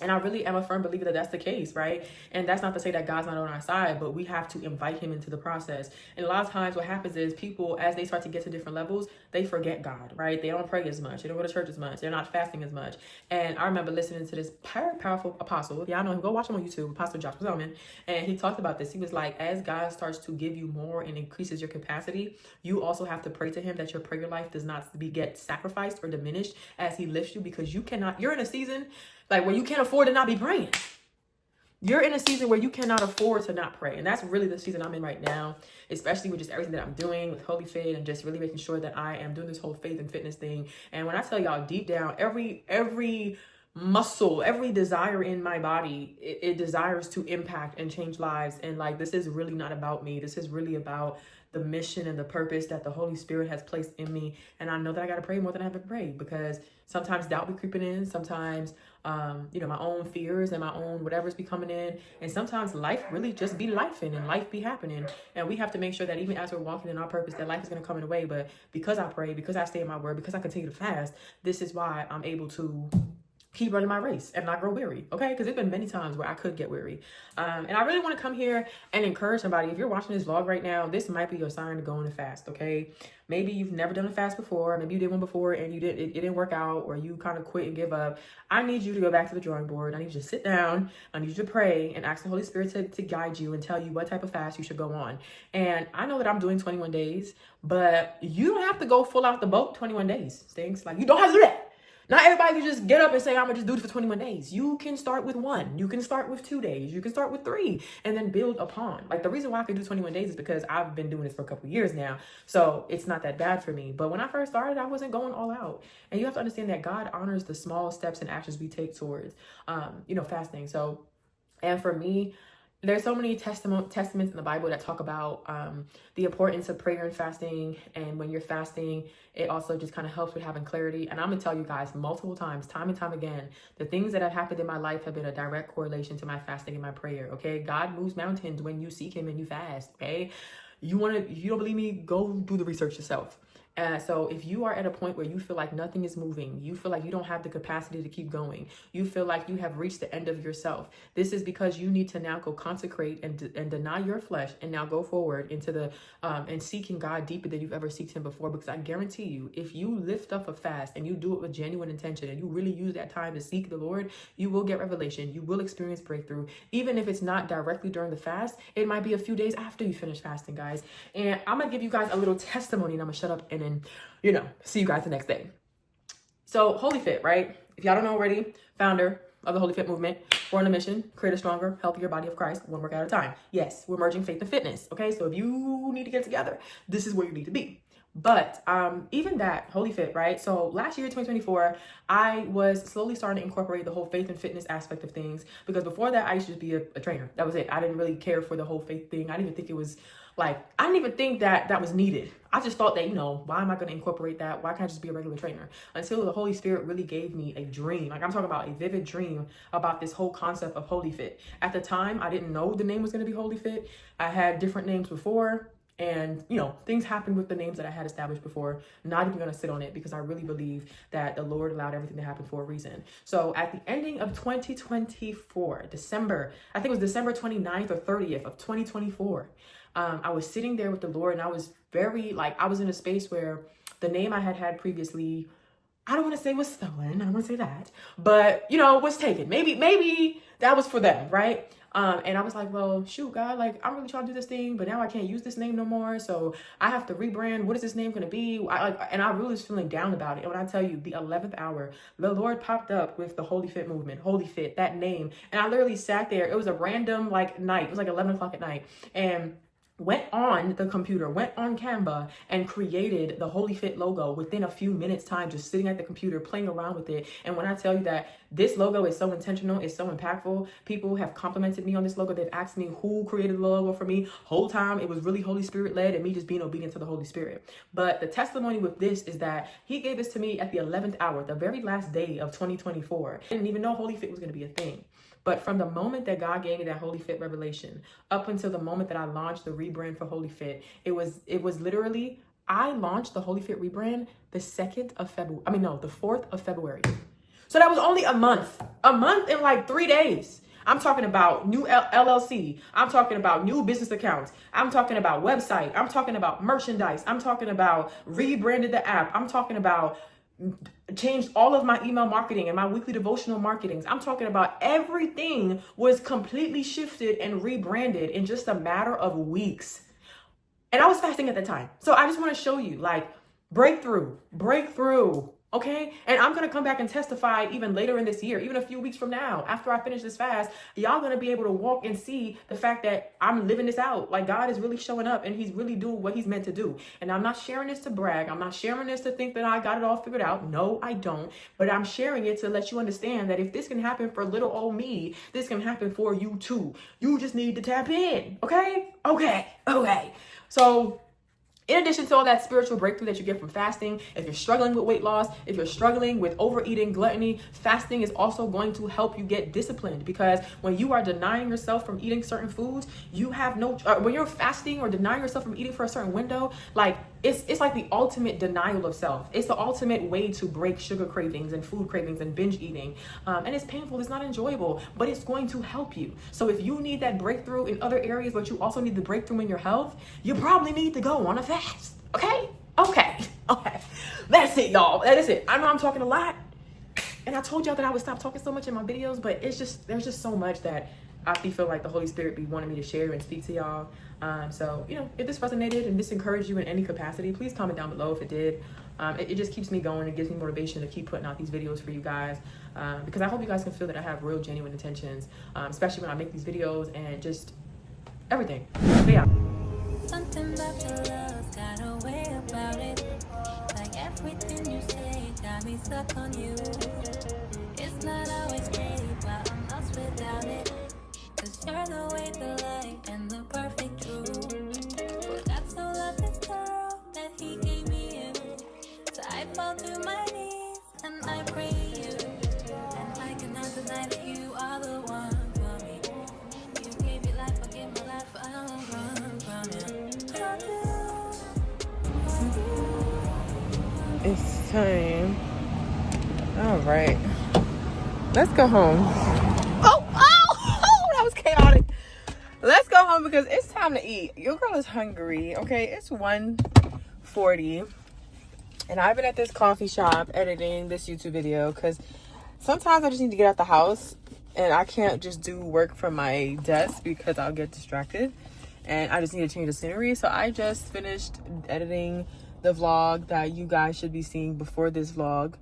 Speaker 2: and I really am a firm believer that that's the case, right? And that's not to say that God's not on our side, but we have to invite him into the process. And a lot of times what happens is people, as they start to get to different levels, they forget God, right? They don't pray as much. They don't go to church as much. They're not fasting as much. And I remember listening to this powerful apostle. Y'all know him. Go watch him on YouTube, Apostle Salmon. And he talked about this. He was like, as God starts to give you more and increases your capacity, you also have to pray to him that your prayer life does not get sacrificed or diminished as he lifts you, because you cannot, you're in a season like where you can't afford to not be praying. You're in a season where you cannot afford to not pray. And that's really the season I'm in right now, especially with just everything that I'm doing with Holy Fit and just really making sure that I am doing this whole faith and fitness thing. And when I tell y'all deep down, every muscle, every desire in my body, it desires to impact and change lives. And like, this is really not about me. This is really about the mission and the purpose that the Holy Spirit has placed in me. And I know that I got to pray more than I ever prayed, because sometimes doubt be creeping in. Sometimes, you know, my own fears and my own whatever's be coming in. And sometimes life really just be lifing and life be happening. And we have to make sure that even as we're walking in our purpose, that life is going to come in a way. But because I pray, because I stay in my word, because I continue to fast, this is why I'm able to keep running my race and not grow weary, okay? Because there's been many times where I could get weary. And I really want to come here and encourage somebody. If you're watching this vlog right now, this might be your sign to go on a fast, okay? Maybe you've never done a fast before. Maybe you did one before and it didn't work out, or you kind of quit and give up. I need you to go back to the drawing board. I need you to sit down. I need you to pray and ask the Holy Spirit to guide you and tell you what type of fast you should go on. And I know that I'm doing 21 days, but you don't have to go full out the boat 21 days. Things like, you don't have to do that. Not everybody can just get up and say, I'm going to just do it for 21 days. You can start with 1. You can start with 2 days. You can start with 3 and then build upon. Like, the reason why I can do 21 days is because I've been doing this for a couple of years now. So it's not that bad for me. But when I first started, I wasn't going all out. And you have to understand that God honors the small steps and actions we take towards, you know, fasting. So, and for me, there's so many testaments in the Bible that talk about the importance of prayer and fasting. And when you're fasting, it also just kind of helps with having clarity. And I'm going to tell you guys multiple times, time and time again, the things that have happened in my life have been a direct correlation to my fasting and my prayer, okay? God moves mountains when you seek him and you fast, okay? You don't believe me? Go do the research yourself. So if you are at a point where you feel like nothing is moving, you feel like you don't have the capacity to keep going, you feel like you have reached the end of yourself, this is because you need to now go consecrate and deny your flesh and now go forward into the and seeking God deeper than you've ever seeked him before. Because I guarantee you, if you lift up a fast and you do it with genuine intention and you really use that time to seek the Lord, you will get revelation. You will experience breakthrough. Even if it's not directly during the fast, it might be a few days after you finish fasting, guys. And I'm going to give you guys a little testimony, and I'm going to shut up and then, you know, see you guys the next day. So Holy Fit, right? If y'all don't know already, founder of the Holy Fit movement. We're on a mission, create a stronger, healthier body of Christ, one workout at a time. Yes, we're merging faith and fitness. Okay, so if you need to get together, this is where you need to be. But even that, Holy Fit, right? So last year, 2024, I was slowly starting to incorporate the whole faith and fitness aspect of things. Because before that, I used to just be a trainer. That was it. I didn't really care for the whole faith thing. I didn't even think it was like, I didn't even think that was needed. I just thought that, you know, why am I going to incorporate that? Why can't I just be a regular trainer? Until the Holy Spirit really gave me a dream. Like, I'm talking about a vivid dream about this whole concept of Holy Fit. At the time, I didn't know the name was going to be Holy Fit. I had different names before. And, you know, things happened with the names that I had established before. Not even going to sit on it, because I really believe that the Lord allowed everything to happen for a reason. So at the ending of 2024, December, I think it was December 29th or 30th of 2024, I was sitting there with the Lord, and I was I was in a space where the name I had previously, I don't want to say was stolen. I don't want to say that, but, you know, was taken. Maybe that was for them, right? And I was like, well, shoot, God, like, I'm really trying to do this thing, but now I can't use this name no more. So I have to rebrand. What is this name going to be? And I really was feeling down about it. And when I tell you, the 11th hour, the Lord popped up with the Holy Fit movement, Holy Fit, that name. And I literally sat there. It was a random, like, night. It was like 11 o'clock at night. And went on the computer, went on Canva and created the Holy Fit logo within a few minutes time, just sitting at the computer, playing around with it. And when I tell you that this logo is so intentional, it's so impactful, people have complimented me on this logo. They've asked me who created the logo for me. Whole time it was really Holy Spirit led and me just being obedient to the Holy Spirit. But the testimony with this is that he gave this to me at the 11th hour, the very last day of 2024. I didn't even know Holy Fit was going to be a thing. But from the moment that God gave me that Holy Fit revelation up until the moment that I launched the rebrand for Holy Fit, it was literally, I launched the Holy Fit rebrand the 4th of February. So that was only a month and like 3 days. I'm talking about new LLC. I'm talking about new business accounts. I'm talking about website. I'm talking about merchandise. I'm talking about rebranded the app. I'm talking about changed all of my email marketing and my weekly devotional marketings. I'm talking about everything was completely shifted and rebranded in just a matter of weeks. And I was fasting at the time. So I just want to show you like breakthrough. Okay. And I'm going to come back and testify even later in this year, even a few weeks from now, after I finish this fast, y'all going to be able to walk and see the fact that I'm living this out. Like God is really showing up and he's really doing what he's meant to do. And I'm not sharing this to brag. I'm not sharing this to think that I got it all figured out. No, I don't. But I'm sharing it to let you understand that if this can happen for little old me, this can happen for you too. You just need to tap in. Okay. So in addition to all that spiritual breakthrough that you get from fasting, if you're struggling with weight loss, if you're struggling with overeating, gluttony, fasting is also going to help you get disciplined, because when you are denying yourself from eating certain foods, you have when you're fasting or denying yourself from eating for a certain window, like it's like the ultimate denial of self. It's the ultimate way to break sugar cravings and food cravings and binge eating. And it's painful, it's not enjoyable, but it's going to help you. So if you need that breakthrough in other areas, but you also need the breakthrough in your health, you probably need to go on a fast. Okay. That's it, y'all. That is it. I know I'm talking a lot, and I told y'all that I would stop talking so much in my videos, but there's just so much that I feel like the Holy Spirit be wanting me to share and speak to y'all. So, if this resonated and this encouraged you in any capacity, please comment down below if it did. It just keeps me going. It gives me motivation to keep putting out these videos for you guys, because I hope you guys can feel that I have real, genuine intentions, especially when I make these videos and just everything. But yeah.
Speaker 1: Something about your love got a way about it. Like everything you say got me stuck on you. It's not always great, but I'm lost without it. 'Cause you're the way, the light, and the perfect truth. But God so loved this girl that he gave me you. So I fall to my knees and I pray you. And I cannot deny that you are the one for me. You gave me life, I gave my life, I don't run from you.
Speaker 2: It's time. All right. Let's go home. Oh, that was chaotic. Let's go home because it's time to eat. Your girl is hungry. Okay, it's 1:40. And I've been at this coffee shop editing this YouTube video because sometimes I just need to get out the house and I can't just do work from my desk because I'll get distracted. And I just need to change the scenery. So I just finished editing the vlog that you guys should be seeing before this vlog.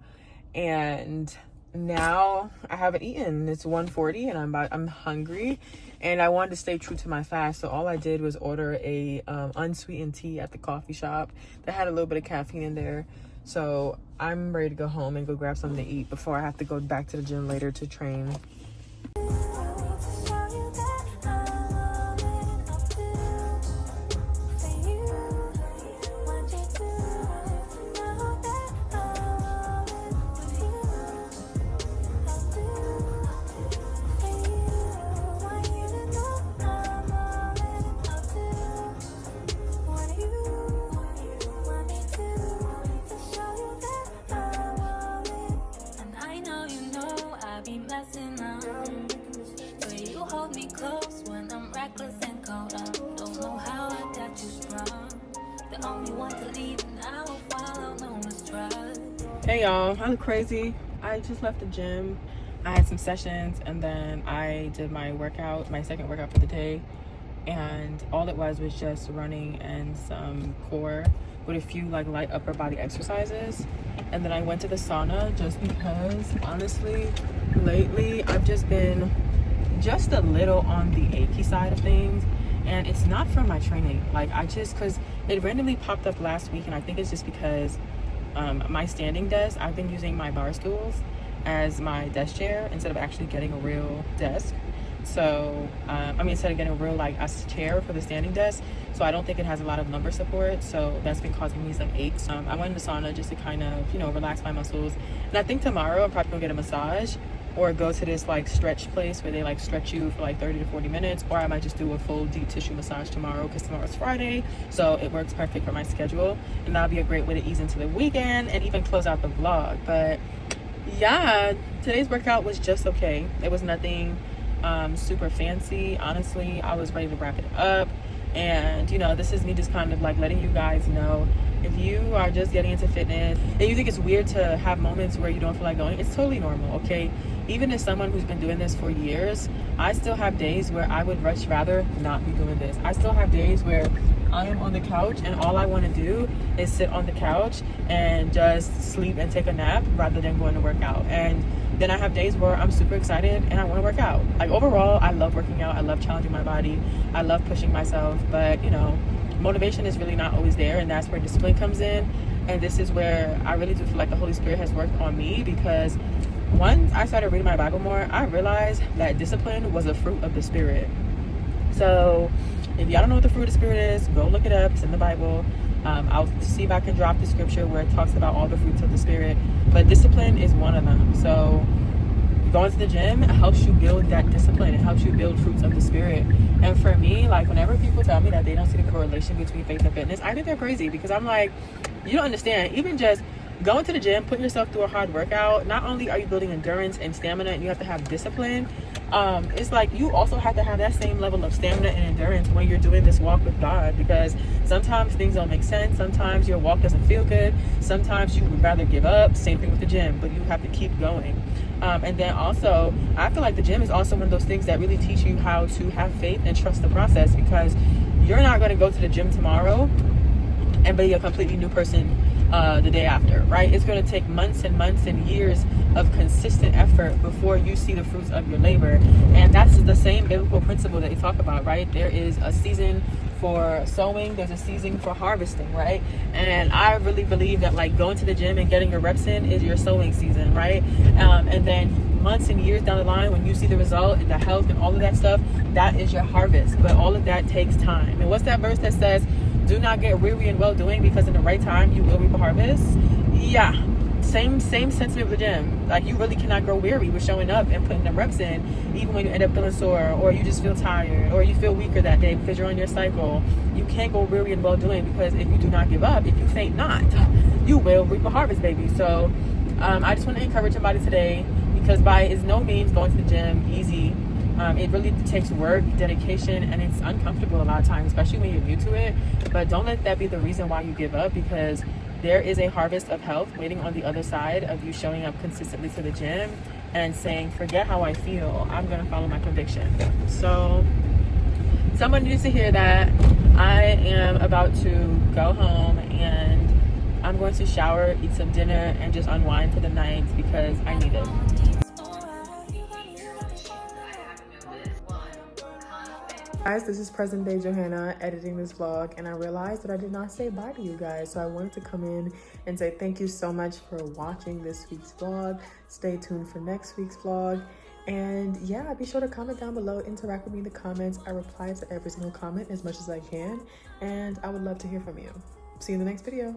Speaker 2: And now I haven't eaten. It's 1:40 and I'm hungry. And I wanted to stay true to my fast. So all I did was order a unsweetened tea at the coffee shop that had a little bit of caffeine in there. So I'm ready to go home and go grab something to eat before I have to go back to the gym later to train. Hey y'all, I look crazy. I just left the gym. I had some sessions and then I did my workout, my second workout for the day. And all it was just running and some core with a few like light upper body exercises. And then I went to the sauna just because honestly, lately I've just been just a little on the achy side of things. and it's not from my training. Like because it randomly popped up last week, and I think it's just because my standing desk, I've been using my bar stools as my desk chair instead of actually getting a real desk. So instead of getting a real like a chair for the standing desk, so I don't think it has a lot of lumbar support, so that's been causing me some aches. I went in the sauna just to kind of, you know, relax my muscles, and I think tomorrow I'm probably gonna get a massage or go to this like stretch place where they like stretch you for like 30 to 40 minutes, or I might just do a full deep tissue massage tomorrow because tomorrow's Friday, so it works perfect for my schedule, and that'll be a great way to ease into the weekend and even close out the vlog. But yeah, today's workout was just okay. It was nothing super fancy. Honestly, I was ready to wrap it up, and you know, this is me just kind of like letting you guys know, if you are just getting into fitness and you think it's weird to have moments where you don't feel like going, it's totally normal, okay? Even as someone who's been doing this for years, I still have days where I would much rather not be doing this. I still have days where I am on the couch and all I want to do is sit on the couch and just sleep and take a nap rather than going to work out. And then I have days where I'm super excited and I want to work out. Like overall, I love working out. I love challenging my body. I love pushing myself. But you know, motivation is really not always there, and that's where discipline comes in. And this is where I really do feel like the Holy Spirit has worked on me, because once I started reading my Bible more, I realized that discipline was a fruit of the Spirit. So if y'all don't know what the fruit of the Spirit is, go look it up. It's in the Bible. I'll see if I can drop the scripture where it talks about all the fruits of the Spirit, but discipline is one of them. So going to the gym helps you build that discipline. It helps you build fruits of the Spirit. And for me, like whenever people tell me that they don't see the correlation between faith and fitness, I think they're crazy, because I'm like, you don't understand. Even just going to the gym, putting yourself through a hard workout, not only are you building endurance and stamina, and you have to have discipline, it's like you also have to have that same level of stamina and endurance when you're doing this walk with God, because sometimes things don't make sense. Sometimes your walk doesn't feel good. Sometimes you would rather give up. Same thing with the gym, but you have to keep going. And then also, I feel like the gym is also one of those things that really teach you how to have faith and trust the process, because you're not going to go to the gym tomorrow and be a completely new person the day after, right? It's going to take months and months and years of consistent effort before you see the fruits of your labor. And that's the same biblical principle that they talk about, right? There is a season for sowing, there's a season for harvesting, right? And I really believe that like going to the gym and getting your reps in is your sowing season, right? And then months and years down the line, when you see the result and the health and all of that stuff, that is your harvest. But all of that takes time. And what's that verse that says, do not get weary in well doing, because in the right time you will reap a harvest? Yeah, same sentiment with the gym. Like you really cannot grow weary with showing up and putting the reps in, even when you end up feeling sore, or you just feel tired, or you feel weaker that day because you're on your cycle. You can't go weary in well doing, because if you do not give up, if you faint not, you will reap a harvest, baby. So I just want to encourage somebody today, because by is no means going to the gym easy. It really takes work, dedication, and it's uncomfortable a lot of times, especially when you're new to it. But don't let that be the reason why you give up, because there is a harvest of health waiting on the other side of you showing up consistently to the gym and saying, forget how I feel, I'm going to follow my conviction. So someone needs to hear that. I am about to go home and I'm going to shower, eat some dinner, and just unwind for the night because I need it. Guys, this is present day Johanna editing this vlog, and I realized that I did not say bye to you guys, so I wanted to come in and say thank you so much for watching this week's vlog. Stay tuned for next week's vlog, and yeah, be sure to comment down below, interact with me in the comments. I reply to every single comment as much as I can, and I would love to hear from you. See you in the next video.